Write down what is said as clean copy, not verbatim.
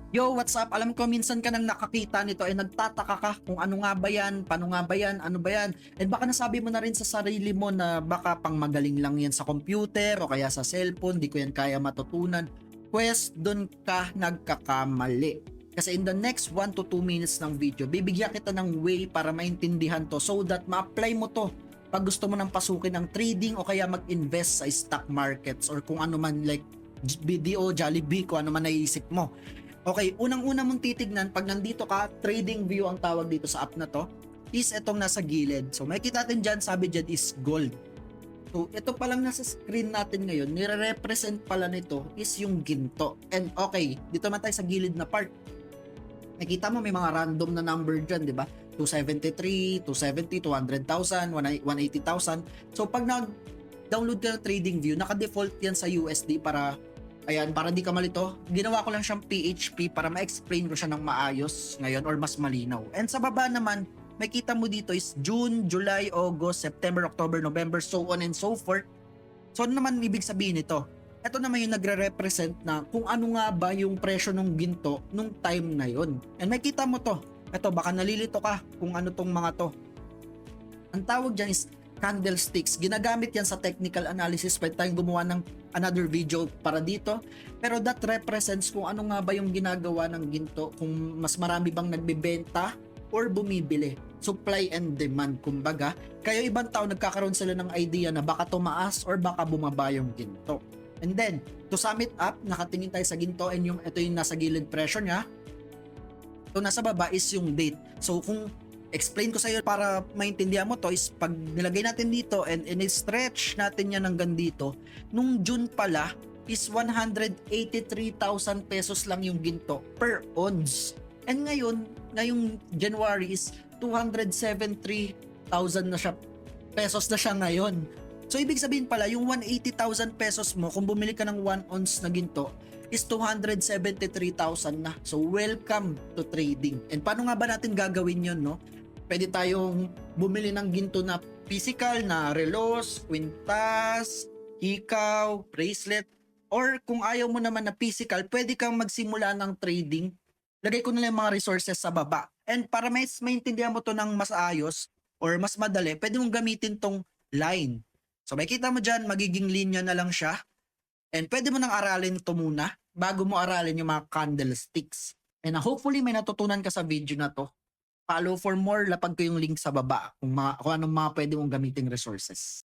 Yo, what's up? Alam ko minsan ka nang nakakita nito ay nagtataka ka kung ano nga ba yan, paano nga ba yan, ano ba yan. And baka nasabi mo na rin sa sarili mo na baka pang magaling lang yan sa computer o kaya sa cellphone, di ko yan kaya matutunan. Pues, dun ka nagkakamali. Kasi in the next 1 to 2 minutes ng video, bibigyan kita ng way para maintindihan to so that ma-apply mo to pag gusto mo nang pasukin ng trading o kaya mag-invest sa stock markets or kung ano man like BDO, Jollibee, kung ano man naisip mo. Okay, unang-una mong titignan pag nandito ka, trading view ang tawag dito sa app na to, is itong nasa gilid. So makikita natin dyan, sabi dyan is gold. So ito pa lang nasa screen natin ngayon, nire-represent pala nito is yung ginto. And okay, dito naman tayo sa gilid na part. Nakita mo may mga random na number dyan, di ba? 273, 270, 200,000, 180,000. So pag nag-download ka ng trading view, naka-default yan sa USD para ayan, para di ka malito, ginawa ko lang siyang PHP para ma-explain ko siya ng maayos ngayon or mas malinaw. And sa baba naman, makita mo dito is June, July, August, September, October, November, so on and so forth. So ano naman ibig sabihin nito? Ito naman yung nagre-represent na kung ano nga ba yung presyo ng ginto nung time na yon. And makita mo to. Ito, baka nalilito ka kung ano tong mga to. Ang tawag dyan is candlesticks. Ginagamit yan sa technical analysis. Pwede tayong gumawa ng another video para dito. Pero that represents kung ano nga ba yung ginagawa ng ginto. Kung mas marami bang nagbebenta or bumibili. Supply and demand, kumbaga. Kaya ibang tao nagkakaroon sila ng idea na baka tumaas or baka bumaba yung ginto. And then, to sum it up, nakatingin tayo sa ginto and ito yung nasa gilid presyo niya. Ito nasa baba is yung date. So kung explain ko sa iyo para maintindihan mo to is pag nilagay natin dito and in-stretch natin yan hanggang dito, nung June pala is 183,000 pesos lang yung ginto per ounce. And ngayong January is 273,000 na siya, pesos na siya ngayon. So ibig sabihin pala yung 180,000 pesos mo kung bumili ka ng 1 ounce na ginto is 273,000 na. So welcome to trading. And paano nga ba natin gagawin yun, no? Pwede tayong bumili ng ginto na physical na relos, kwintas, hikaw, bracelet, or kung ayaw mo naman na physical, pwede kang magsimula ng trading. Lagay ko na lang mga resources sa baba. And para maintindihan mo to ng mas ayos or mas madali, pwede mong gamitin tong line. So makikita mo dyan, magiging linya na lang siya. And pwede mo nang aralin ito muna bago mo aralin yung mga candlesticks. And hopefully may natutunan ka sa video na to. Follow for more, lapag ko yung link sa baba kung anong mga pwede mong gamiting resources.